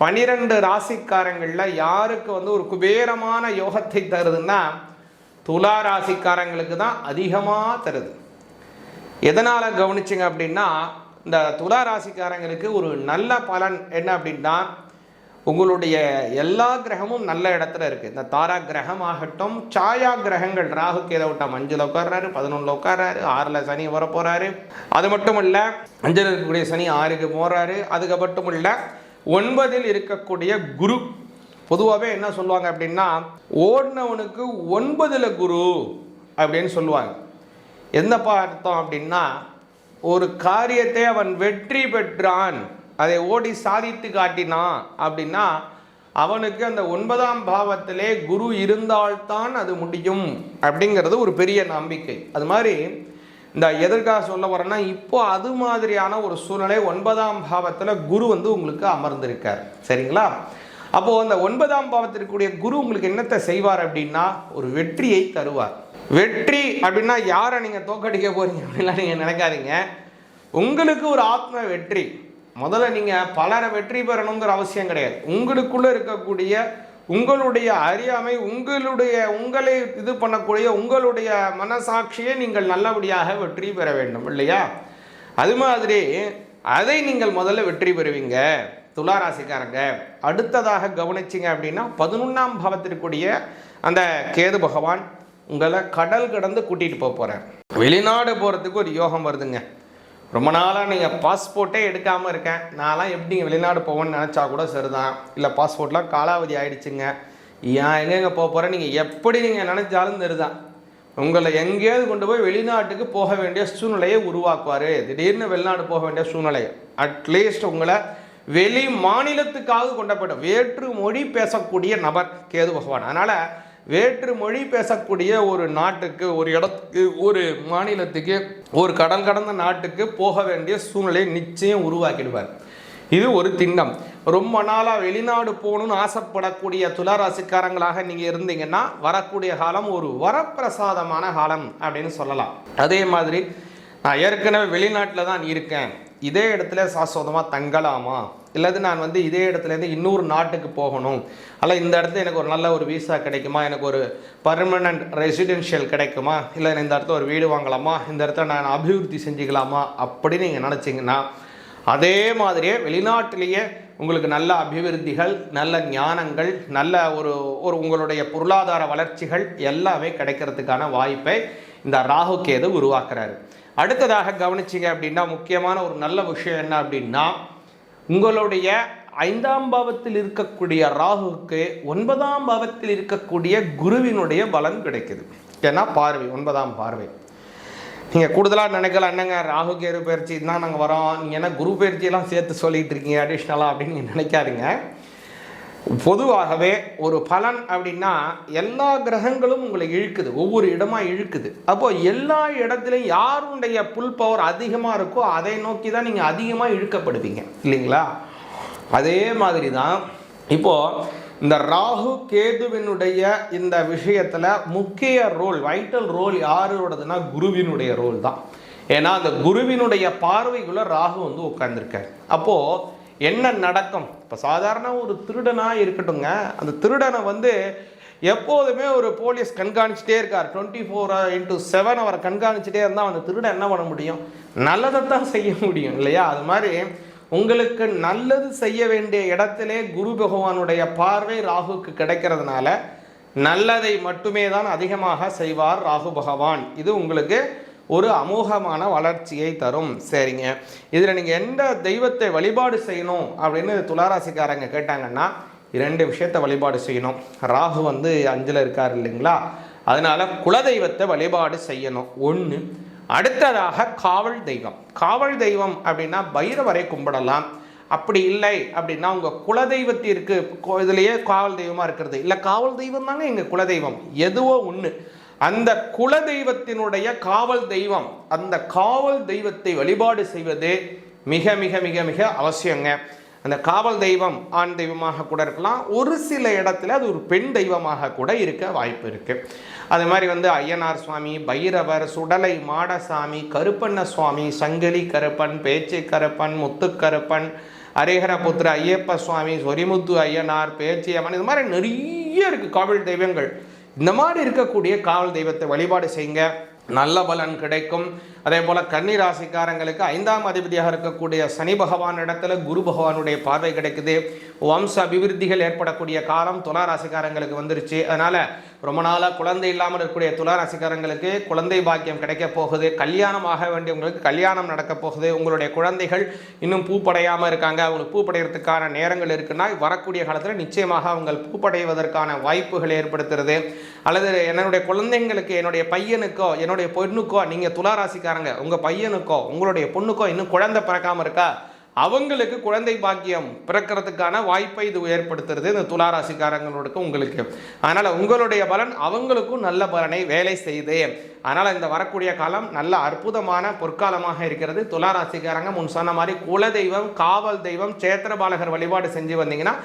12 ராசிக்காரங்களில் யாருக்கு ஒரு குபேரமான யோகத்தை தருதுன்னா துலா ராசிக்காரங்களுக்கு தான் அதிகமாக தருது. எதனால் கவனிச்சிங்க அப்படின்னா, இந்த துலா ராசிக்காரங்களுக்கு ஒரு நல்ல பலன் என்ன அப்படின்னா, உங்களுடைய எல்லா கிரகமும் நல்ல இடத்துல இருக்குது. இந்த தாரா கிரகம் ஆகட்டும், சாயா கிரகங்கள், ராகு கேது விட்டா 5ல் உட்கார்றாரு, 11ல் உட்கார்றாரு, 6ல் சனி வர போகிறாரு. அது மட்டும் இல்லை, 5ல் இருக்கக்கூடிய சனி 6க்கு போகிறாரு. அதுக்கு மட்டும் இல்லை, 9ல் இருக்கக்கூடிய குரு. பொதுவாகவே என்ன சொல்லுவாங்க அப்படின்னா, ஓடினவனுக்கு 9ல் குரு அப்படின்னு சொல்லுவாங்க. என்னப்பா அர்த்தம் அப்படின்னா, ஒரு காரியத்தை அவன் வெற்றி பெற்றான், அதை ஓடி சாதித்து காட்டினான் அப்படின்னா அவனுக்கு அந்த 9ஆம் பாவத்திலே குரு இருந்தால்தான் அது முடியும் அப்படிங்கிறது ஒரு பெரிய நம்பிக்கை. அது மாதிரி இந்த எதற்காக சொல்ல வரேன்னா, இப்போ அது மாதிரியான ஒரு சூழ்நிலை 9ஆம் பாவத்தில் குரு உங்களுக்கு அமர்ந்திருக்கார். சரிங்களா? அப்போது அந்த 9ஆம் பாவத்திற்குரிய குரு உங்களுக்கு என்னத்தை செய்வார் அப்படின்னா, ஒரு வெற்றியை தருவார். வெற்றி அப்படின்னா யாரை நீங்கள் தோக்கடிக்க போறீங்க அப்படின்லாம் நீங்கள் நினைக்காதீங்க. உங்களுக்கு ஒரு ஆத்ம வெற்றி. முதல்ல நீங்கள் பலரை வெற்றி பெறணுங்கிற அவசியம் கிடையாது. உங்களுக்குள்ளே இருக்கக்கூடிய உங்களுடைய அறியாமை, உங்களை இது பண்ணக்கூடிய உங்களுடைய மனசாட்சியை நீங்கள் நல்லபடியாக வெற்றி பெற வேண்டும் இல்லையா? அது மாதிரி அதை நீங்கள் முதல்ல வெற்றி பெறுவீங்க துளாராசிக்காரங்க. அடுத்ததாக கவனிச்சிங்க அப்படின்னா, 11ஆம் பாவத்திற்குரிய அந்த கேது பகவான் உங்களை கடல் கடந்து கூட்டிகிட்டு போக போகிறார். வெளிநாடு போகிறதுக்கு ஒரு யோகம் வருதுங்க. ரொம்ப நாளாக நீங்கள் பாஸ்போர்ட்டே எடுக்காமல் இருக்கேன், நான்லாம் எப்படி வெளிநாடு போவேன்னு நினச்சா கூட சரிதான். இல்லை பாஸ்போர்ட்லாம் காலாவதி ஆகிடுச்சுங்க, ஏன் எங்கெங்கே போக போகிறேன், நீங்கள் எப்படி நீங்கள் நினச்சாலும் சரிதான். உங்களை எங்கேயாவது கொண்டு போய் வெளிநாட்டுக்கு போக வேண்டிய சூழ்நிலையை உருவாக்குவார். திடீர்னு வெளிநாடு போக வேண்டிய சூழ்நிலை, அட்லீஸ்ட் உங்களை வெளி மாநிலத்துக்காக கொண்ட போய்டும். வேற்று மொழி பேசக்கூடிய நபர் கேது பகவான். அதனால் வேற்று மொழி பேசக்கூடிய ஒரு நாட்டுக்கு, ஒரு இடத்துக்கு, ஒரு மாநிலத்துக்கு, ஒரு கடல் கடந்த நாட்டுக்கு போக வேண்டிய சூழ்நிலையை நிச்சயம் உருவாக்கிடுவார். இது ஒரு திண்ணம். ரொம்ப நாளாக வெளிநாடு போகணும்னு ஆசைப்படக்கூடிய துளாராசிக்காரங்களாக நீங்கள் இருந்தீங்கன்னா வரக்கூடிய காலம் ஒரு வரப்பிரசாதமான காலம் அப்படின்னு சொல்லலாம். அதே மாதிரி நான் ஏற்கனவே வெளிநாட்டில் தான் இருக்கேன், இதே இடத்துல சாஸ்வதமாக தங்கலாமா, இல்லது நான் இதே இடத்துலேருந்து இன்னொரு நாட்டுக்கு போகணும், அல்ல இந்த இடத்துல எனக்கு ஒரு நல்ல ஒரு விசா கிடைக்குமா, எனக்கு ஒரு பர்மனண்ட் ரெசிடென்ஷியல் கிடைக்குமா, இல்லை இந்த இடத்துல ஒரு வீடு வாங்கலாமா, இந்த இடத்துல நான் அபிவிருத்தி செஞ்சுக்கலாமா அப்படின்னு நீங்கள் நினச்சிங்கன்னா, அதே மாதிரியே வெளிநாட்டிலேயே உங்களுக்கு நல்ல அபிவிருத்திகள், நல்ல ஞானங்கள், நல்ல ஒரு ஒரு உங்களுடைய பொருளாதார வளர்ச்சிகள் எல்லாமே கிடைக்கிறதுக்கான வாய்ப்பை இந்த ராகு கேது உருவாக்குறாரு. அடுத்ததாக கவனிச்சிங்க அப்படின்னா முக்கியமான ஒரு நல்ல விஷயம் என்ன அப்படின்னா, உங்களுடைய 5ஆம் பாவத்தில் இருக்கக்கூடிய ராகுக்கு 9ஆம் பாவத்தில் இருக்கக்கூடிய குருவினுடைய பலன் கிடைக்குது. ஏன்னா பார்வை, 9ஆம் பார்வை. நீங்கள் கூடுதலாக நினைக்கலாம், என்னங்க ராகு கேது பயிற்சி தான் நாங்கள் வரோம், நீங்கள் என்ன குரு பயிற்சியெல்லாம் சேர்த்து சொல்லிகிட்டு இருக்கீங்க அடிஷ்னலாக அப்படின்னு நீங்கள் நினைக்காதீங்க. பொதுவாகவே ஒரு பலன் அப்படின்னா எல்லா கிரகங்களும் உங்களை இழுக்குது, ஒவ்வொரு இடமா இழுக்குது. அப்போ எல்லா இடத்துலையும் யாருடைய புல் பவர் அதிகமாக இருக்கோ அதை நோக்கி தான் நீங்கள் அதிகமாக இழுக்கப்படுவீங்க இல்லைங்களா? அதே மாதிரி தான் இப்போது இந்த ராகு கேதுவினுடைய இந்த விஷயத்தில் முக்கிய ரோல், வைட்டல் ரோல் யாரோடதுன்னா குருவினுடைய ரோல் தான். ஏன்னா அந்த குருவினுடைய பார்வைக்குள்ள ராகு வந்து உட்கார்ந்துருக்காரு. அப்போது என்ன நடக்கும்? இப்போ சாதாரண ஒரு திருடனாக இருக்கட்டுங்க, அந்த திருடனை வந்து எப்போதுமே ஒரு போலீஸ் கண்காணிச்சுட்டே இருக்கார், 24/7 அவரை கண்காணிச்சுட்டே இருந்தால் அந்த திருடன் என்ன பண்ண முடியும்? நல்லதை தான் செய்ய முடியும் இல்லையா? அது மாதிரி உங்களுக்கு நல்லது செய்ய வேண்டிய இடத்திலே குரு பகவானுடைய பார்வை ராகுக்கு கிடைக்கிறதுனால நல்லதை மட்டுமே தான் அதிகமாக செய்வார் ராகு பகவான். இது உங்களுக்கு ஒரு அமோகமான வளர்ச்சியை தரும். சரிங்க, இதில் நீங்கள் எந்த தெய்வத்தை வழிபாடு செய்யணும் அப்படின்னு துளாராசிக்காரங்க கேட்டாங்கன்னா 2 விஷயத்தை வழிபாடு செய்யணும். ராகு வந்து 5ல் இருக்கார் இல்லைங்களா, அதனால குலதெய்வத்தை வழிபாடு செய்யணும் 1. அடுத்ததாக காவல் தெய்வம். காவல் தெய்வம் அப்படின்னா பைரவரை கும்பிடலாம். அப்படி இல்லை அப்படின்னா உங்கள் குலதெய்வத்திற்கு இதுலேயே காவல் தெய்வமாக இருக்கிறது இல்லை, காவல் தெய்வம் தாங்க எங்கள் குலதெய்வம், எதுவோ ஒன்று, அந்த குலதெய்வத்தினுடைய காவல் தெய்வம், அந்த காவல் தெய்வத்தை வழிபாடு செய்வது மிக மிக மிக மிக அவசியங்க. அந்த காவல் தெய்வம் ஆண் தெய்வமாக கூட இருக்கலாம், ஒரு சில இடத்துல அது ஒரு பெண் தெய்வமாக கூட இருக்க வாய்ப்பு இருக்குது. அது மாதிரி வந்து ஐயனார் சுவாமி, பைரவர், சுடலை மாடசாமி, கருப்பண்ண சுவாமி, சங்கிலி கருப்பன், பேச்சு கருப்பன், முத்துக்கருப்பன், ஹரிஹரபுத்திர ஐயப்ப சுவாமி, சொரிமுத்து ஐயனார், பேச்சி அம்மன், இது மாதிரி நிறைய இருக்குது காவல் தெய்வங்கள். இந்த மாதிரி இருக்கக்கூடிய காவல் தெய்வத்தை வழிபாடு செய்யுங்க, நல்ல பலன் கிடைக்கும். அதே போல் கன்னி ராசிக்காரங்களுக்கு 5ஆம் அதிபதியாக இருக்கக்கூடிய சனி பகவான் இடத்துல குரு பகவானுடைய பார்வை கிடைக்குது. வம்ச அபிவிருத்திகள் ஏற்படக்கூடிய காலம் துலா ராசிக்காரங்களுக்கு வந்துருச்சு. அதனால் ரொம்ப நாளாக குழந்தை இல்லாமல் இருக்கக்கூடிய துலா ராசிக்காரங்களுக்கு குழந்தை பாக்கியம் கிடைக்க போகுது. கல்யாணம் ஆக வேண்டியவங்களுக்கு கல்யாணம் நடக்க போகுது. உங்களுடைய குழந்தைகள் இன்னும் பூப்படையாமல் இருக்காங்க, அவங்களுக்கு பூப்படைகிறதுக்கான நேரங்கள் இருக்குன்னா வரக்கூடிய காலத்தில் நிச்சயமாக அவங்க பூப்படைவதற்கான வாய்ப்புகள் ஏற்படுத்துறது. அல்லது என்னுடைய குழந்தைங்களுக்கு, என்னுடைய பையனுக்கோ என்னுடைய பொண்ணுக்கோ, நீங்கள் துலா ராசிக்காரங்க உங்கள் பையனுக்கோ உங்களுடைய பொண்ணுக்கோ இன்னும் குழந்தை பிறக்காமல் இருக்கா, அவங்களுக்கு குழந்தை பாக்கியம் பிறக்கிறதுக்கான வாய்ப்பை இது ஏற்படுத்துறது இந்த துலா ராசிக்காரங்களுக்கு உங்களுக்கு. அதனால் உங்களுடைய பலன் அவங்களுக்கும் நல்ல பலனை வேலை செய்யுது. அதனால் இந்த வரக்கூடிய காலம் நல்ல அற்புதமான பொற்காலமாக இருக்கிறது. துலா ராசிக்காரங்க முன் சொன்ன மாதிரி குலதெய்வம், காவல் தெய்வம், சேத்திரபாலகர் வழிபாடு செஞ்சு வந்தீங்கன்னா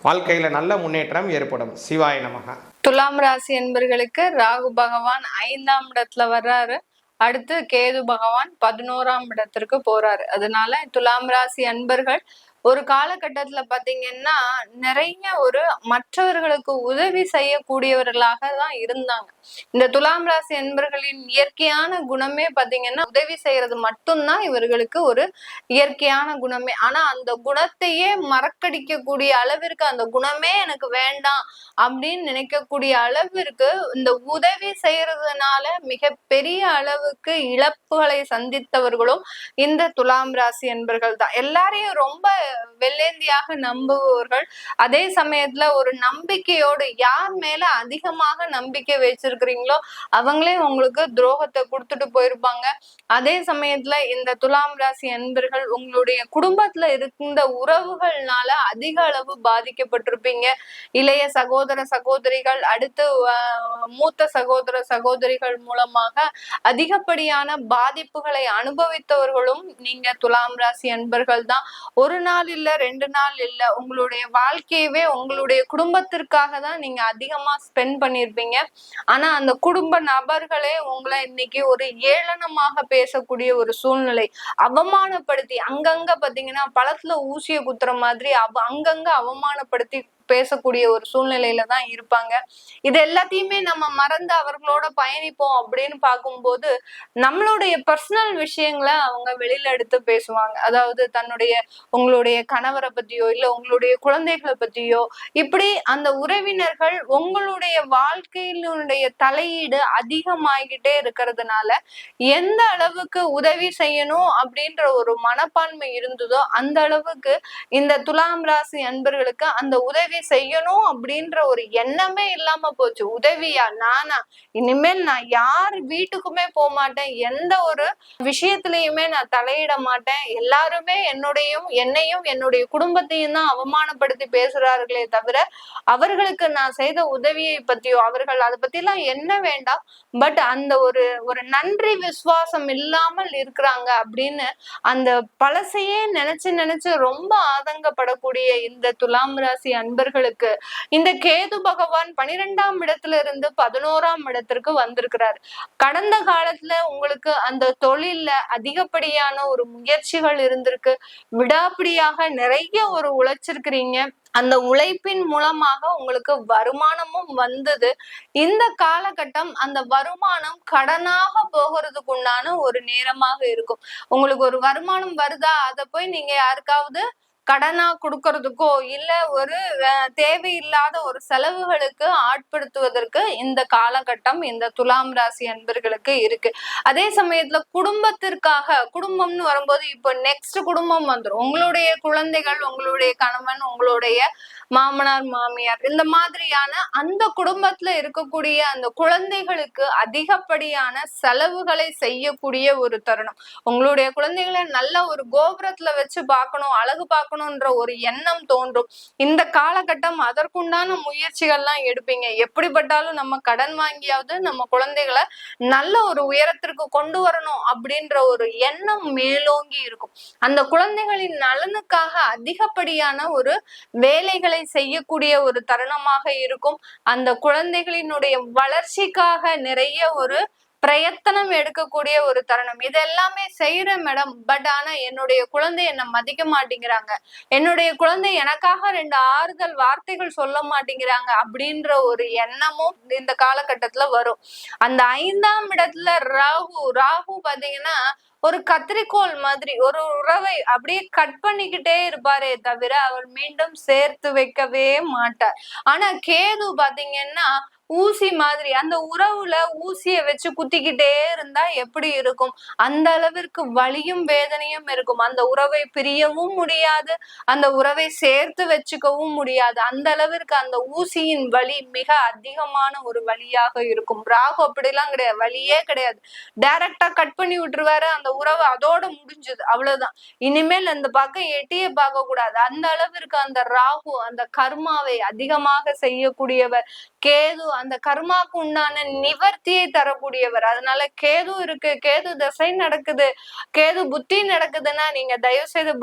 வாழ்க்கையில் நல்ல முன்னேற்றம் ஏற்படும். சிவாய நமக. துலாம் ராசி என்பர்களுக்கு ராகு பகவான் 5ஆம் இடத்துல வர்றாரு. அடுத்து கேது பகவான் 11ஆம் இடத்திற்கு போறாரு. அதனால துலாம் ராசி அன்பர்கள் ஒரு காலகட்டத்துல பாத்தீங்கன்னா நிறைய ஒரு மற்றவர்களுக்கு உதவி செய்யக்கூடியவர்களாக தான் இருந்தாங்க. இந்த துலாம் ராசி அன்பர்களின் இயற்கையான குணமே பாத்தீங்கன்னா உதவி செய்யறது மட்டும்தான் இவர்களுக்கு ஒரு இயற்கையான குணமே. ஆனா அந்த குணத்தையே மறக்கடிக்கக்கூடிய அளவிற்கு, அந்த குணமே எனக்கு வேண்டாம் அப்படின்னு நினைக்கக்கூடிய அளவிற்கு இந்த உதவி செய்யறதுனால மிக பெரிய அளவுக்கு இழப்புகளை சந்தித்தவர்களும் இந்த துலாம் ராசி அன்பர்கள் தான். எல்லாரையும் ரொம்ப வெள்ளேந்தியாக நம்புபவர்கள், அதே சமயத்துல ஒரு நம்பிக்கையோடு யார் மேல அதிகமாக நம்பிக்கை வச்சிருக்கிறீங்களோ அவங்களே உங்களுக்கு துரோகத்தை கொடுத்துட்டு போயிருப்பாங்க. அதே சமயத்துல இந்த துலாம் ராசி அன்பர்கள் உங்களுடைய குடும்பத்துல இருந்த உறவுகள்னால அதிக அளவு பாதிக்கப்பட்டிருப்பீங்க. இளைய சகோதர சகோதரிகள், அடுத்து மூத்த சகோதர சகோதரிகள் மூலமாக அதிகப்படியான பாதிப்புகளை அனுபவித்தவர்களும் நீங்க துலாம் ராசி அன்பர்கள் தான். ஒரு நாள் இல்ல, 2 நாள் இல்ல, உங்களுடைய வாழ்க்கையவே உங்களுடைய குடும்பத்திற்காக தான் நீங்க அதிகமா ஸ்பெண்ட் பண்ணிருப்பீங்க. ஆனா அந்த குடும்ப நபர்களே உங்களை இன்னைக்கு ஒரு ஏளனமாக பேசக்கூடிய ஒரு சூழ்நிலை, அவமானப்படுத்தி அங்கங்க பாத்தீங்கன்னா பழத்துல ஊசிய குத்துற மாதிரி அங்கங்க அவமானப்படுத்தி பேசக்கூடிய ஒரு சூழ்நிலையில தான் இருப்பாங்க. இது எல்லாத்தையுமே நம்ம மறந்து அவர்களோட பயணிப்போம் அப்படின்னு பார்க்கும்போது நம்மளுடைய பர்சனல் விஷயங்களை அவங்க வெளியில எடுத்து பேசுவாங்க. அதாவது உங்களுடைய கணவரை பத்தியோ இல்ல உங்களுடைய குழந்தைகளை பத்தியோ, இப்படி அந்த உறவினர்கள் உங்களுடைய வாழ்க்கையினுடைய தலையீடு அதிகமாகிட்டே இருக்கிறதுனால எந்த அளவுக்கு உதவி செய்யணும் அப்படின்ற ஒரு மனப்பான்மை இருந்ததோ அந்த அளவுக்கு இந்த துலாம் ராசி அன்பர்களுக்கு அந்த உதவி செய்யணும் அப்படின்ற ஒரு எண்ணமே இல்லாம போச்சு. உதவியா நானா, இனிமேல் நான் யார் வீட்டுக்குமே போக மாட்டேன், எந்த ஒரு விஷயத்திலயுமே நான் தலையிட மாட்டேன், எல்லாருமே என்னையும் என்னுடைய குடும்பத்தையும் தான் அவமானப்படுத்தி பேசுறார்களே தவிர அவர்களுக்கு நான் செய்த உதவியை பத்தியோ அவர்கள் அதை பத்தி எல்லாம் என்ன வேண்டாம், பட் அந்த ஒரு நன்றி விசுவாசம் இல்லாமல் இருக்கிறாங்க அப்படின்னு அந்த பழசையே நினைச்சு ரொம்ப ஆதங்கப்படக்கூடிய இந்த துலாம் ராசி அன்பர்களுக்கு இந்த கேது பகவான் 12ஆம் இடத்துல இருந்து 11ஆம் இடத்திற்கு வந்திருக்கிறார். கடந்த காலத்துல உங்களுக்கு அந்த தொழில்ல அதிகப்படியான ஒரு முயற்சிகள் இருந்திருக்கு, விடாப்பிடியாக நிறைய ஒரு உழைச்சிருக்கிறீங்க, அந்த உழைப்பின் மூலமாக உங்களுக்கு வருமானமும் வந்தது. இந்த காலகட்டம் அந்த வருமானம் கடனாக போகிறதுக்கு உண்டான ஒரு நேரமாக இருக்கும். உங்களுக்கு ஒரு வருமானம் வருதா, அதை போய் நீங்க யாருக்காவது கடனா கொடுக்கறதுக்கோ இல்ல ஒரு தேவையில்லாத ஒரு செலவுகளுக்கு ஆட்படுத்துவதற்கு இந்த காலகட்டம் இந்த துலாம் ராசி அன்பர்களுக்கு இருக்கு. அதே சமயத்துல குடும்பம்னு வரும்போது இப்போ நெக்ஸ்ட் குடும்பம் வந்துடும். உங்களுடைய குழந்தைகள், உங்களுடைய கணவன், உங்களுடைய மாமனார் மாமியார், இந்த மாதிரியான அந்த குடும்பத்துல இருக்கக்கூடிய அந்த குழந்தைகளுக்கு அதிகப்படியான செலவுகளை செய்யக்கூடிய ஒரு தருணம். உங்களுடைய குழந்தைகளை நல்ல ஒரு கோபுரத்துல வச்சு பார்க்கணும், அழகு பார்க்கணும்ன்ற ஒரு எண்ணம் தோன்றும். இந்த காலகட்டம் அதற்குண்டான முயற்சிகள்லாம் எடுப்பீங்க. எப்படிப்பட்டாலும் நம்ம கடன் வாங்கியாவது நம்ம குழந்தைகளை நல்ல ஒரு உயரத்திற்கு கொண்டு வரணும் அப்படின்ற ஒரு எண்ணம் மேலோங்கி இருக்கும். அந்த குழந்தைகளின் நலனுக்காக அதிகப்படியான ஒரு வேலைகளை செய்யக்கூடிய ஒரு தருணமாக இருக்கும். அந்த குழந்தைகளினுடைய வளர்ச்சிக்காக நிறைய ஒரு பிரயத்தனம் எடுக்கக்கூடிய ஒரு தருணம். இது எல்லாமே செய்யறேன் மேடம், பட் ஆனா என்னுடைய குழந்தை என்ன மதிக்க மாட்டேங்கிறாங்க, என்னுடைய குழந்தை எனக்காக 2 ஆறுதல் வார்த்தைகள் சொல்ல மாட்டேங்கிறாங்க அப்படின்ற ஒரு எண்ணமும் இந்த காலகட்டத்துல வரும். அந்த 5ஆம் இடத்துல ராகு பாத்தீங்கன்னா ஒரு கத்திரிக்கோள் மாதிரி ஒரு உறவை அப்படியே கட் பண்ணிக்கிட்டே இருப்பாரே தவிர அவர் மீண்டும் சேர்த்து வைக்கவே மாட்டார். ஆனா கேது பாத்தீங்கன்னா ஊசி மாதிரி அந்த உறவுல ஊசிய வச்சு குத்திக்கிட்டே இருந்தா எப்படி இருக்கும், அந்த அளவிற்கு வலியும் வேதனையும் இருக்கும். அந்த உறவை பிரியவும் முடியாது, அந்த உறவை சேர்த்து வச்சுக்கவும் முடியாது. அந்த அளவிற்கு அந்த ஊசியின் வலி மிக அதிகமான ஒரு வலியாக இருக்கும். ராகு அப்படிலாம் கிடையாது, வலியே கிடையாது, டைரக்டா கட் பண்ணி விட்டுருவாரு, அந்த உறவு அதோட முடிஞ்சது, அவ்வளவுதான். இனிமேல் அந்த பக்கம் எட்டியே பார்க்க கூடாது. அந்த அளவிற்கு அந்த ராகு அந்த கர்மாவை அதிகமாக செய்யக்கூடியவர். கேது அந்த கர்மாக்கு உண்டான நிவர்த்தியை தரக்கூடியவர். அதனால கேது இருக்கு, கேது திசை நடக்குது, கேது புத்தி நடக்குதுன்னா நீங்க தயவு செய்து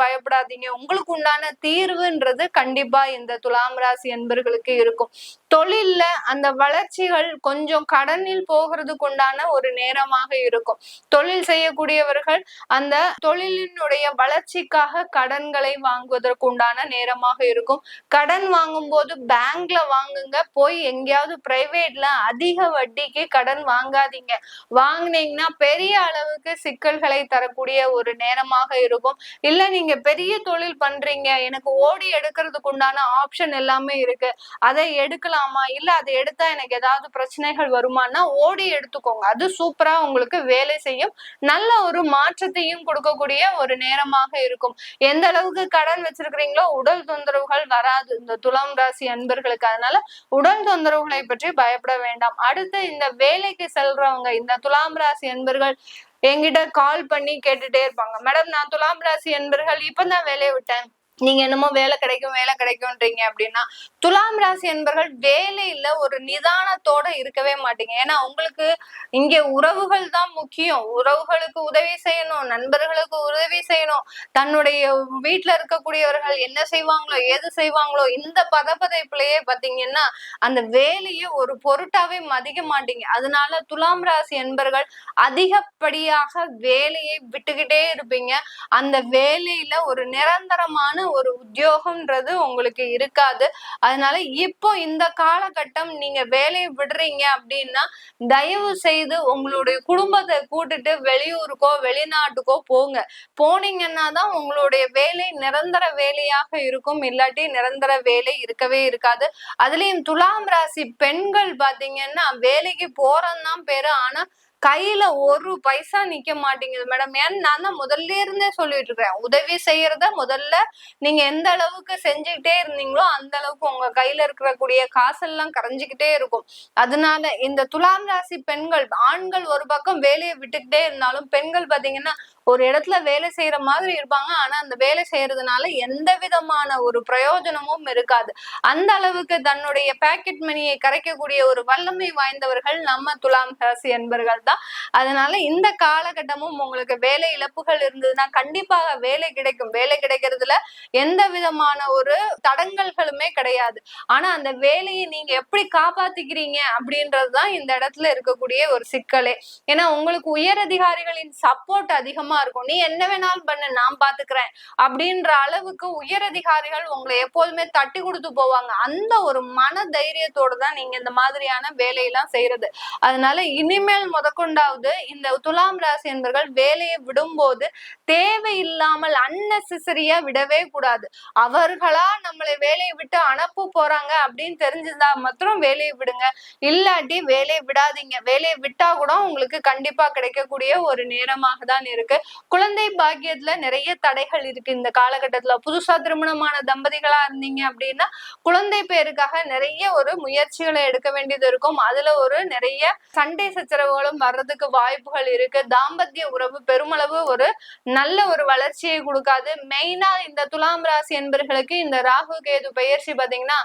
பயப்படாதீங்க. உங்களுக்கு உண்டான தீர்வுன்றது கண்டிப்பா இந்த துலாம் ராசி என்பர்களுக்கு இருக்கும். தொழில்ல அந்த வளர்ச்சிகள் கொஞ்சம் கடனில் போகிறதுக்கு உண்டான ஒரு நேரமாக இருக்கும். தொழில் செய்யக்கூடியவர்கள் அந்த தொழிலினுடைய வளர்ச்சிக்காக கடன்களை வாங்குவதற்கு உண்டான நேரமாக இருக்கும். கடன் வாங்கும் போது பேங்க்ல வாங்குங்க, போய் எங்கேயாவது பிரைவேட்ல அதிக வட்டிக்கு கடன் வாங்காதீங்க. வாங்கினீங்கன்னா பெரிய அளவுக்கு சிக்கல்களை தரக்கூடிய ஒரு நேரமாக இருக்கும். இல்ல நீங்க பெரிய தொழில் பண்றீங்க, எனக்கு ஓடி எடுக்கிறதுக்கு உண்டான ஆப்ஷன் எல்லாமே இருக்கு, அதை எடுக்கலாமா, இல்ல அதை எடுத்தா எனக்கு ஏதாவது பிரச்சனைகள் வருமானா ஓடி எடுத்துக்கோங்க, அது சூப்பரா உங்களுக்கு வேலை செய்யும், நல்ல ஒரு மாற்றத்தையும் கொடுக்கக்கூடிய ஒரு நேரமாக இருக்கும். எந்த அளவுக்கு கடன் வச்சிருக்கிறீங்களோ உடல் தொந்தரவுகள் வராது இந்த துலாம் ராசி அன்பர்களுக்கு. அதனால உடல் தொந்தரவுகளை பற்றி பயப்பட வேண்டாம். அடுத்து இந்த வேலைக்கு செல்றவங்க, இந்த துலாம் ராசி அன்பர்கள் என்கிட்ட கால் பண்ணி கேட்டுட்டே இருப்பாங்க, மேடம் நான் துலாம் ராசி அன்பர்கள் இப்பதான் வேலையை விட்டேன், நீங்க என்னமோ வேலை கிடைக்கும்ன்றீங்க அப்படின்னா, துலாம் ராசி என்பர்கள் வேலையில ஒரு நிதானத்தோட இருக்கவே மாட்டீங்க. ஏன்னா உங்களுக்கு இங்க உறவுகள் தான் முக்கியம். உறவுகளுக்கு உதவி செய்யணும், நண்பர்களுக்கு உதவி செய்யணும், தன்னுடைய வீட்டுல இருக்கக்கூடியவர்கள் என்ன செய்வாங்களோ ஏது செய்வாங்களோ இந்த பதப்பதைப்புலயே பாத்தீங்கன்னா அந்த வேலையை ஒரு பொருட்டாவே மதிக்க மாட்டீங்க. அதனால துலாம் ராசி என்பர்கள் அதிகப்படியாக வேலையை விட்டுக்கிட்டே இருப்பீங்க. அந்த வேலையில ஒரு நிரந்தரமான ஒரு உத்தியோகம்ன்றது உங்களுக்கு இருக்காது. அதனால இப்போ இந்த காலகட்டம் நீங்க வேலையை விடுறீங்க அப்படின்னா தயவு செய்து உங்களுடைய குடும்பத்தை கூட்டிட்டு வெளியூருக்கோ வெளிநாட்டுக்கோ போங்க. போனீங்கன்னா தான் உங்களுடைய வேலை நிரந்தர வேலையாக இருக்கும். இல்லாட்டி நிரந்தர வேலை இருக்கவே இருக்காது. அதுலயும் துலாம் ராசி பெண்கள் பாத்தீங்கன்னா வேலைக்கு போறதுதான் பேரு, ஆனா கையில ஒரு பைசா நிக்க மாட்டேங்குது மேடம். ஏன்னு நான் தான் முதல்ல இருந்தே சொல்லிட்டு இருக்கேன், உதவி செய்யறத முதல்ல நீங்க எந்த அளவுக்கு செஞ்சுக்கிட்டே இருந்தீங்களோ அந்த அளவுக்கு உங்க கையில இருக்கக்கூடிய காசெல்லாம் கரைஞ்சுக்கிட்டே இருக்கும். அதனால இந்த துலாம் ராசி பெண்கள், ஆண்கள் ஒரு பக்கம் வேலையை விட்டுக்கிட்டே இருந்தாலும் பெண்கள் பாத்தீங்கன்னா ஒரு இடத்துல வேலை செய்யற மாதிரி இருப்பாங்க. ஆனா அந்த வேலை செய்யறதுனால எந்த விதமான ஒரு பிரயோஜனமும் இருக்காது. அந்த அளவுக்கு தன்னுடைய பாக்கெட் மணியை கரைக்கக்கூடிய ஒரு வல்லமை வாய்ந்தவர்கள் நம்ம துலாம் ராசி என்பர்கள் தான். அதனால இந்த காலகட்டமும் உங்களுக்கு வேலை இழப்புகள் இருந்ததுன்னா கண்டிப்பாக வேலை கிடைக்கும். வேலை கிடைக்கிறதுல எந்த விதமான ஒரு தடங்கல்களுமே கிடையாது. ஆனா அந்த வேலையை நீங்க எப்படி காப்பாத்திக்கிறீங்க அப்படின்றதுதான் இந்த இடத்துல இருக்கக்கூடிய ஒரு சிக்கலே. ஏன்னா உங்களுக்கு உயர் அதிகாரிகளின் சப்போர்ட் அதிகமா இருக்கும். நீ என்ன வேணாலும் பண்ணு, நான் பாத்துக்கிறேன் அப்படின்ற அளவுக்கு உயர் அதிகாரிகள் உங்களை எப்போதுமே தட்டி கொடுத்து போவாங்க. அந்த ஒரு மன தைரியத்தோட தான் நீங்க இந்த மாதிரியான வேலையெல்லாம் செய்யறது. அதனால இனிமேல் முதற்கொண்டாவது இந்த துலாம் ராசி என்பர்கள் வேலையை விடும்போது தேவையில்லாமல் அன்னெசரியா விடவே கூடாது. அவர்களா நம்மளை வேலையை விட்டு அனுப்ப போறாங்க அப்படின்னு தெரிஞ்சுதா மாத்திரம் வேலையை விடுங்க. இல்லாட்டி வேலையை விடாதீங்க. வேலையை விட்டா கூட உங்களுக்கு கண்டிப்பா கிடைக்கக்கூடிய ஒரு நேரமாக தான் இருக்கு. குழந்தை பாக்கியத்துல நிறைய தடைகள் இருக்கு இந்த காலகட்டத்துல. புதுசா திருமணமான தம்பதிகளா இருந்தீங்க அப்படின்னா குழந்தை பேருக்காக நிறைய ஒரு முயற்சிகளை எடுக்க வேண்டியது இருக்கும். அதுல ஒரு நிறைய சண்டை சச்சரவுகளும் வர்றதுக்கு வாய்ப்புகள் இருக்கு. தாம்பத்திய உறவு பெருமளவு ஒரு நல்ல ஒரு வளர்ச்சியை கொடுக்காது. மெயினா இந்த துலாம் ராசி என்பர்களுக்கு இந்த ராகு கேது பெயர்ச்சி பாத்தீங்கன்னா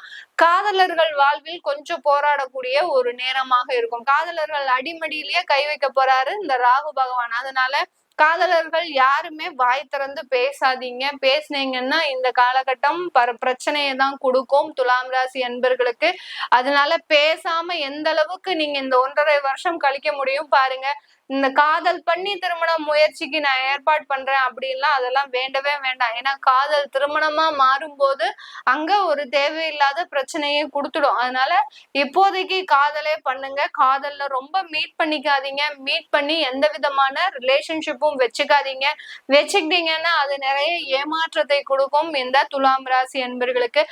காதலர்கள் வாழ்வில் கொஞ்சம் போராடக்கூடிய ஒரு நேரமாக இருக்கும். காதலர்கள் அடிமடியிலேயே கை வைக்க போறாரு இந்த ராகு பகவான். அதனால காதலர்கள் யாருமே வாய் திறந்து பேசாதீங்க. பேசினீங்கன்னா இந்த காலகட்டம் பிரச்சனையை தான் கொடுக்கும் துலாம் ராசி என்பர்களுக்கு. அதனால பேசாம எந்த அளவுக்கு நீங்க இந்த 1.5 வருஷம் கழிக்க முடியும் பாருங்க. இந்த காதல் பண்ணி திருமண முயற்சிக்கு நான் ஏற்பாடு பண்றேன் அப்படின்லாம் அதெல்லாம் வேண்டவே வேண்டாம். ஏன்னா காதல் திருமணமா மாறும்போது அங்க ஒரு தேவையில்லாத பிரச்சனையை கொடுத்துடும். அதனால இப்போதைக்கு காதலே பண்ணுங்க. காதல்ல ரொம்ப மீட் பண்ணிக்காதீங்க. மீட் பண்ணி எந்த விதமான ரிலேஷன்ஷிப்பும் வச்சுக்காதீங்க. வச்சுக்கிட்டீங்கன்னா அது நிறைய ஏமாற்றத்தை கொடுக்கும் இந்த துலாம் ராசி என்பர்களுக்கு.